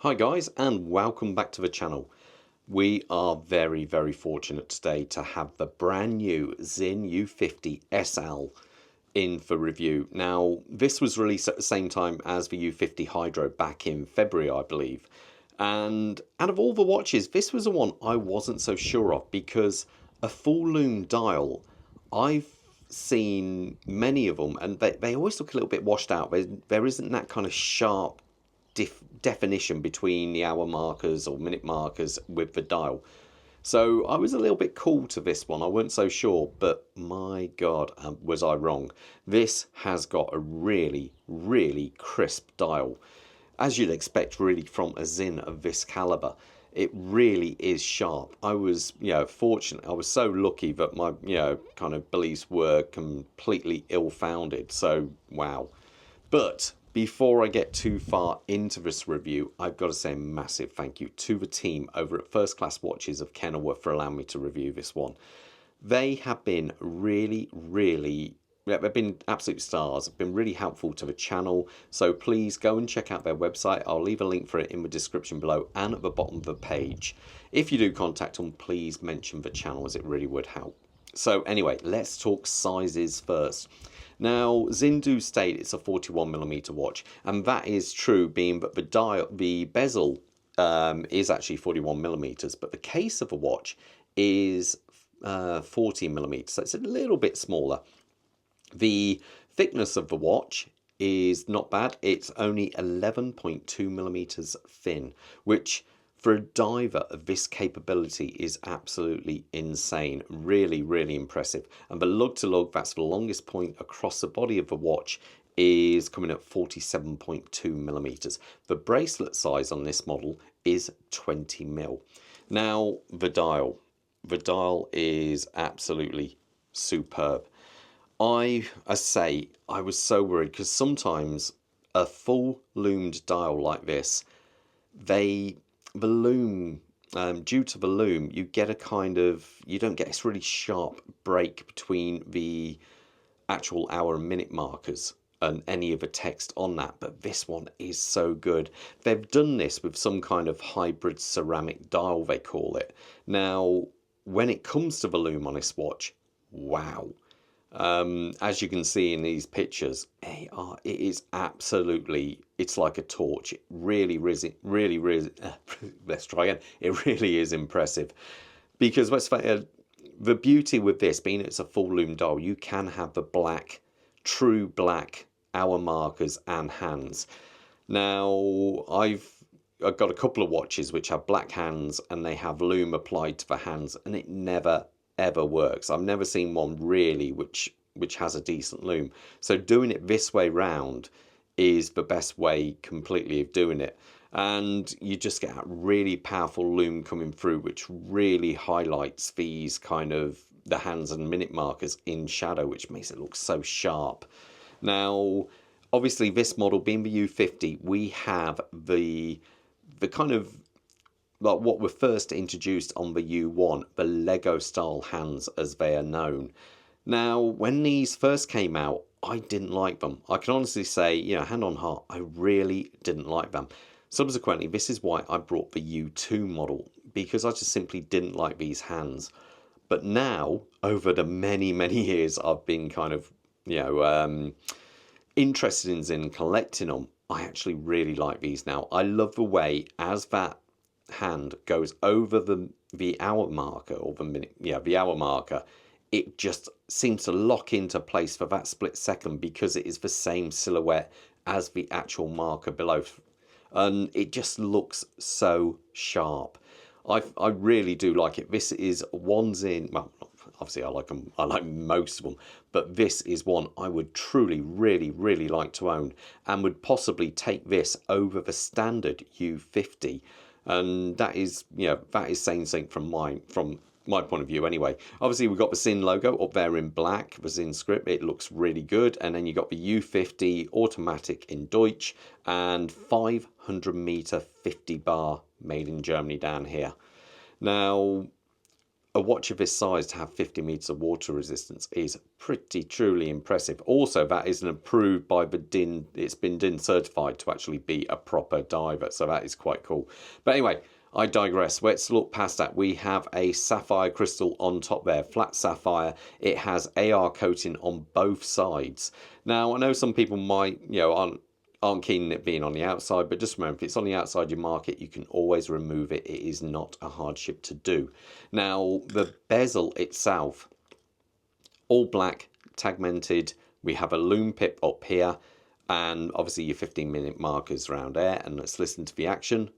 Hi guys, and welcome back to the channel. We are very fortunate today to have the brand new Sinn U50 S L in for review. Now this was released at the same time as the U50 Hydro back in February, I believe, and out of all the watches this was the one I wasn't so sure of, because a full lume dial, I've seen many of them and they always look a little bit washed out. There isn't that kind of sharp definition between the hour markers or minute markers with the dial. So I was a little bit cool to this one. I wasn't so sure, but my God, was I wrong. This has got a really crisp dial, as you'd expect really from a Sinn of this caliber. It really is sharp. I was, fortunate. I was so lucky that my, kind of beliefs were completely ill-founded. So, wow. But before I get too far into this review, I've got to say a massive thank you to the team over at First Class Watches of Kenilworth for allowing me to review this one. They have been they've been absolute stars. Have been really helpful to the channel. So please go and check out their website. I'll leave a link for it in the description below and at the bottom of the page. If you do contact them, please mention the channel, as it really would help. So anyway, let's talk sizes first. Now, Sinn do state it's a 41mm watch, and that is true, being that the bezel is actually 41mm, but the case of the watch is 40mm, so it's a little bit smaller. The thickness of the watch is not bad. It's only 11.2mm thin, which for a diver of this capability is absolutely insane. Really impressive. And the lug to lug, that's the longest point across the body of the watch, is coming at 47.2mm. The bracelet size on this model is 20mm. Now the dial is absolutely superb. I say I was so worried, because sometimes a full loomed dial like this, the lume, due to the lume, you get a kind of, you don't get this really sharp break between the actual hour and minute markers and any of the text on that. But this one is so good. They've done this with some kind of hybrid ceramic dial, they call it. Now, when it comes to the lume on this watch, wow. As you can see in these pictures, it is absolutely, it's like a torch. It really let's try again. It really is impressive, because let's face the beauty with this being it's a full lume dial, you can have the black, true black hour markers and hands. Now I've got a couple of watches which have black hands and they have lume applied to the hands, and it never ever works. I've never seen one really which has a decent lume. So doing it this way round is the best way completely of doing it, and you just get a really powerful lume coming through, which really highlights these kind of the hands and minute markers in shadow, which makes it look so sharp. Now obviously this model being the U50, we have the kind of like what were first introduced on the U1, the Lego style hands as they are known. Now, when these first came out, I didn't like them. I can honestly say, hand on heart, I really didn't like them. Subsequently, this is why I brought the U2 model, because I just simply didn't like these hands. But now, over the many years I've been kind of, interested in collecting them, I actually really like these now. I love the way as that hand goes over the hour marker, or the minute, the hour marker, it just seems to lock into place for that split second, because it is the same silhouette as the actual marker below, and it just looks so sharp. I really do like it. This is one Sinn, well, obviously I like them, I like most of them, but this is one I would truly really like to own, and would possibly take this over the standard U50. And that is, that is saying something from my point of view anyway. Obviously we've got the Sinn logo up there in black, the Sinn script, it looks really good. And then you got the U50 automatic in Deutsch, and 500-meter 50 bar made in Germany down here. Now a watch of this size to have 50 meters of water resistance is pretty truly impressive. Also, that is approved by the DIN, it's been DIN certified to actually be a proper diver, so that is quite cool. But anyway, I digress. Let's look past that. We have a sapphire crystal on top there, flat sapphire. It has AR coating on both sides. Now, I know some people might, aren't keen on it being on the outside, but just remember, if it's on the outside your market, you can always remove it. It is not a hardship to do. Now, the bezel itself, all black, Tegimented. We have a Lume pip up here, and obviously your 15-minute markers around there. And let's listen to the action.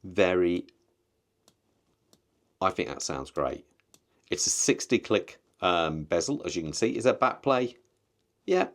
I think that sounds great. It's a 60-click bezel, as you can see. Is there back play? Yeah.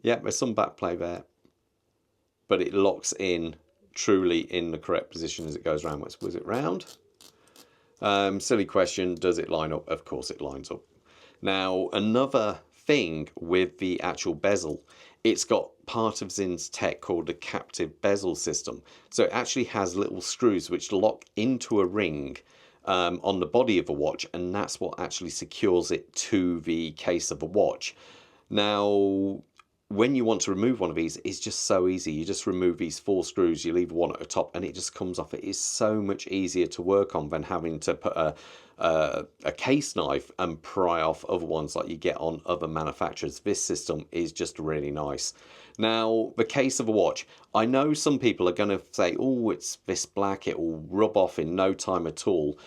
Yeah, there's some back play there. But it locks in truly in the correct position as it goes around. Was it round? Silly question. Does it line up? Of course it lines up. Now, another thing with the actual bezel, it's got part of Sinn's tech called the captive bezel system. So it actually has little screws which lock into a ring on the body of a watch, and that's what actually secures it to the case of a watch. Now, when you want to remove one of these, it's just so easy. You just remove these 4 screws, you leave one at the top, and it just comes off. It is so much easier to work on than having to put a case knife and pry off other ones like you get on other manufacturers. This system is just really nice. Now, the case of a watch. I know some people are going to say, oh, it's this black, it will rub off in no time at all.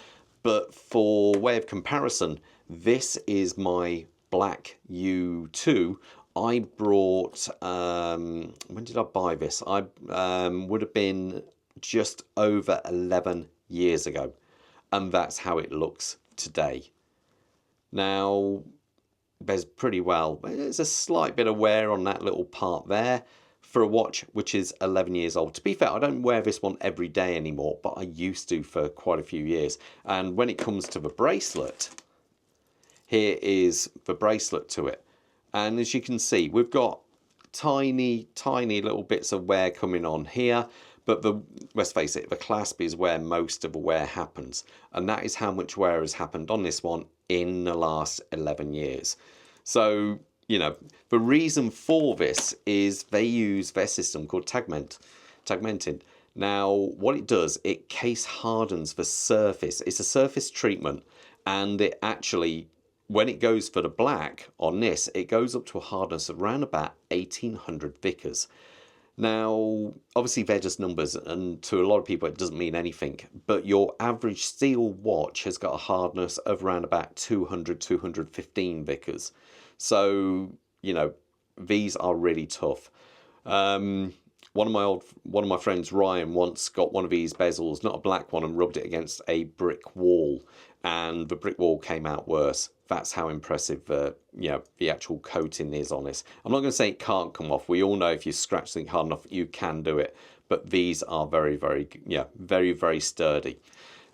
But for way of comparison, this is my black U2. I brought, when did I buy this? I would have been just over 11 years ago. And that's how it looks today. Now, there's a slight bit of wear on that little part there for a watch which is 11 years old. To be fair, I don't wear this one every day anymore, but I used to for quite a few years. And when it comes to the bracelet, here is the bracelet to it. And as you can see, we've got tiny little bits of wear coming on here. But let's face it, the clasp is where most of the wear happens. And that is how much wear has happened on this one in the last 11 years. So, the reason for this is they use their system called Tegimented. Now, what it does, it case hardens the surface. It's a surface treatment, and it actually, when it goes for the black on this, it goes up to a hardness of around about 1800 Vickers. Now, obviously they're just numbers, and to a lot of people it doesn't mean anything, but your average steel watch has got a hardness of around about 200, 215 Vickers. So, these are really tough. One of my friends, Ryan, once got one of these bezels, not a black one, and rubbed it against a brick wall, and the brick wall came out worse. That's how impressive the actual coating is on this. I'm not going to say it can't come off. We all know if you scratch something hard enough, you can do it. But these are very, very sturdy.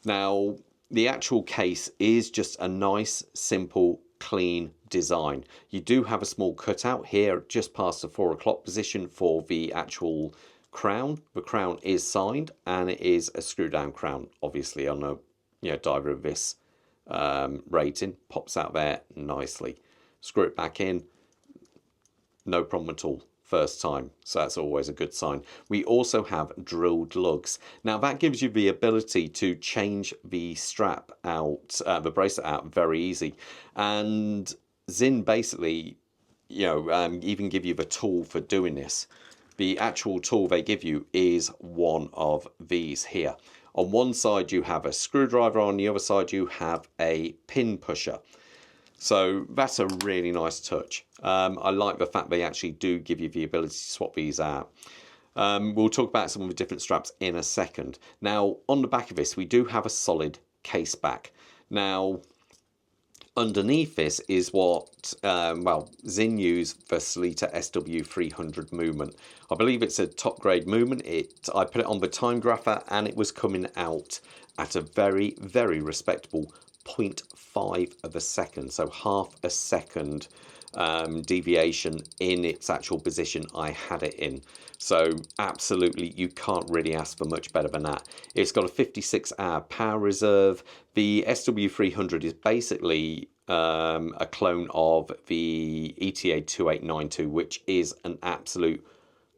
Now, the actual case is just a nice, simple, clean design. You do have a small cutout here just past the 4 o'clock position for the actual crown. The crown is signed, and it is a screw down crown, obviously on a diver of this rating. Pops out there nicely. Screw it back in, no problem at all, first time, so that's always a good sign. We also have drilled lugs. Now that gives you the ability to change the strap out, the bracelet out very easy, and Sinn basically even give you the tool for doing this. The actual tool they give you is one of these here. On one side you have a screwdriver, on the other side you have a pin pusher. So that's a really nice touch. I like the fact they actually do give you the ability to swap these out. We'll talk about some of the different straps in a second. Now, on the back of this, we do have a solid case back. Now, underneath this is what, Sinn use the Sleater SW300 movement. I believe it's a top grade movement. I put it on the time grapher, and it was coming out at a very, very respectable 0.5 of a second, so half a second deviation in its actual position I had it in. So absolutely, you can't really ask for much better than that. It's got a 56-hour power reserve. The SW300 is basically a clone of the ETA 2892, which is an absolute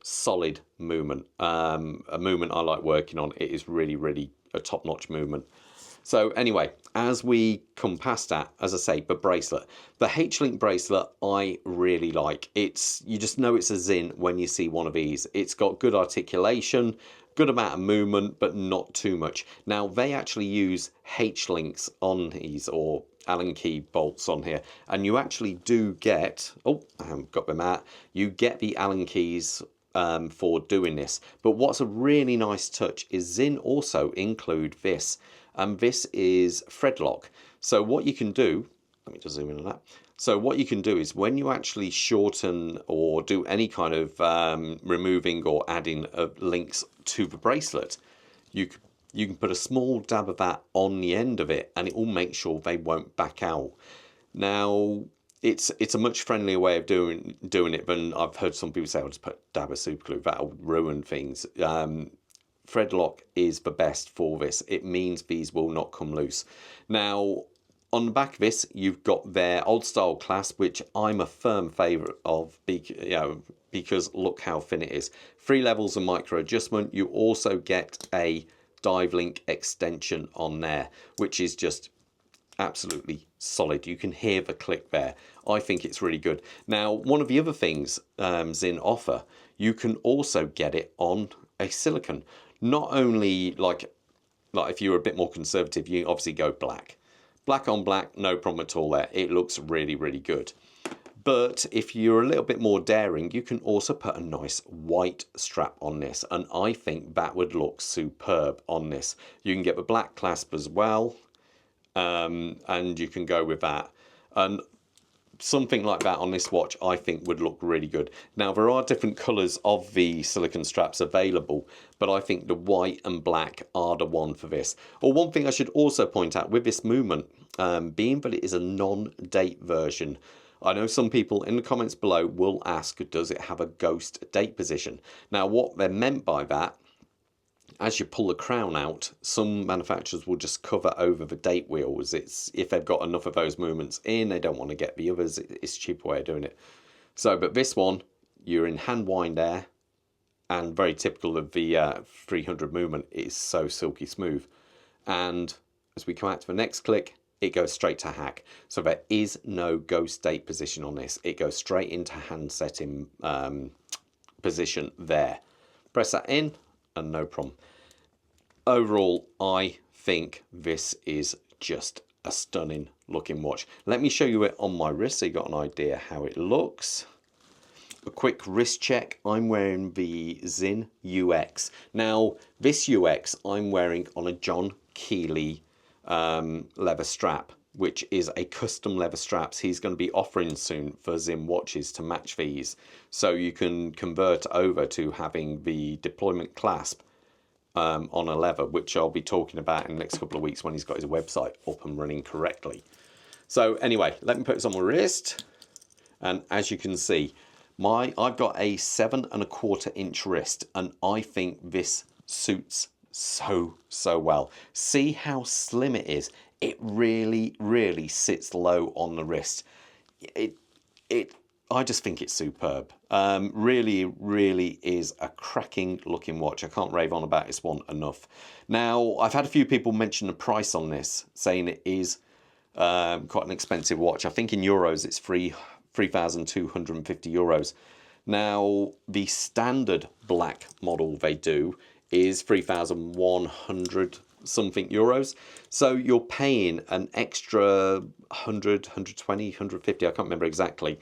solid movement. A movement I like working on. It is really, really a top-notch movement. So anyway, as we come past that, as I say, the bracelet. The H-Link bracelet I really like. You just know it's a Sinn when you see one of these. It's got good articulation, good amount of movement, but not too much. Now, they actually use H-Links on these, or Allen key bolts on here, and you actually do get, oh, I haven't got them out, you get the Allen keys for doing this. But what's a really nice touch is Sinn also include this, and this is thread lock. So what you can do, let me just zoom in on that. So what you can do is when you actually shorten or do any kind of removing or adding of links to the bracelet, you can put a small dab of that on the end of it, and it will make sure they won't back out. Now, it's a much friendlier way of doing it than I've heard some people say, I'll just put a dab of super glue, that'll ruin things. Thread lock is the best for this. It means these will not come loose. Now, on the back of this, you've got their old style clasp, which I'm a firm favourite of, because look how thin it is. 3 levels of micro adjustment. You also get a dive link extension on there, which is just absolutely solid. You can hear the click there. I think it's really good. Now, one of the other things Sinn offer, you can also get it on a silicone. Not only like if you're a bit more conservative, you obviously go black. Black on black, no problem at all there. It looks really, really good. But if you're a little bit more daring, you can also put a nice white strap on this. And I think that would look superb on this. You can get the black clasp as well. And you can go with that. And something like that on this watch I think would look really good. Now, there are different colours of the silicone straps available, but I think the white and black are the one for this. Or one thing I should also point out with this movement, being that it is a non-date version, I know some people in the comments below will ask, does it have a ghost date position? Now, what they're meant by that, as you pull the crown out, some manufacturers will just cover over the date wheels. It's if they've got enough of those movements in, they don't want to get the others. It's a cheaper way of doing it. So, but this one, you're in hand wind there, and very typical of the 300 movement, it is so silky smooth. And as we come out to the next click, it goes straight to hack. So there is no ghost date position on this. It goes straight into hand setting position there. Press that in, and no problem. Overall, I think this is just a stunning looking watch. Let me show you it on my wrist so you got an idea how it looks. A quick wrist check. I'm wearing the Sinn UX. Now, this UX I'm wearing on a John Keeley leather strap, which is a custom leather straps he's going to be offering soon for Sinn watches to match these. So you can convert over to having the deployment clasp on a leather, which I'll be talking about in the next couple of weeks when he's got his website up and running correctly. So anyway, let me put this on my wrist. And as you can see, I've got a 7¼ inch wrist, and I think this suits so well. See how slim it is. It really sits low on the wrist. I just think it's superb. Really is a cracking looking watch. I can't rave on about this one enough. Now, I've had a few people mention the price on this, saying it is quite an expensive watch. I think in euros it's 3,250 euros. Now, the standard black model they do is 3,100 something euros. So you're paying an extra 100, 120, 150, I can't remember exactly,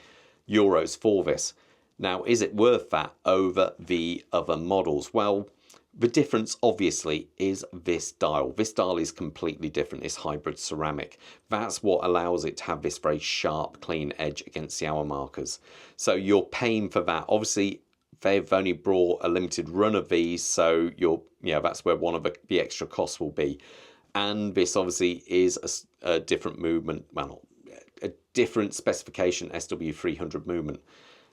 euros for this. Now, is it worth that over the other models? Well, the difference obviously is this dial. This dial is completely different. It's hybrid ceramic. That's what allows it to have this very sharp, clean edge against the hour markers. So you're paying for that. Obviously, they've only brought a limited run of these, so that's where one of the extra costs will be. And this obviously is a different movement, well, a different specification SW300 movement.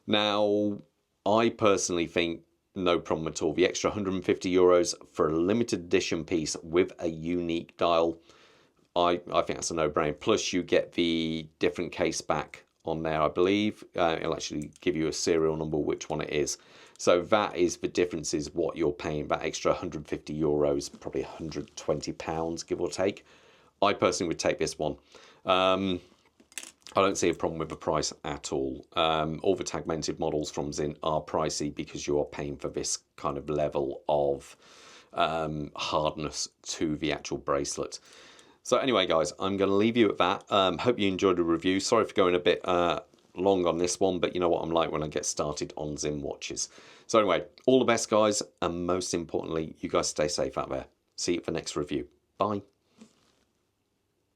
Now, I personally think no problem at all. The extra €150 for a limited edition piece with a unique dial, I think that's a no-brainer. Plus, you get the different case back on there, I believe. It'll actually give you a serial number, which one it is. So that is the difference, is what you're paying. That extra €150, probably £120, give or take. I personally would take this one. I don't see a problem with the price at all. All the Tegimented models from Sinn are pricey because you're paying for this kind of level of hardness to the actual bracelet. So anyway, guys, I'm going to leave you at that. Hope you enjoyed the review. Sorry for going a bit long on this one, but you know what I'm like when I get started on Sinn watches. So anyway, all the best, guys, and most importantly, you guys stay safe out there. See you for the next review. Bye.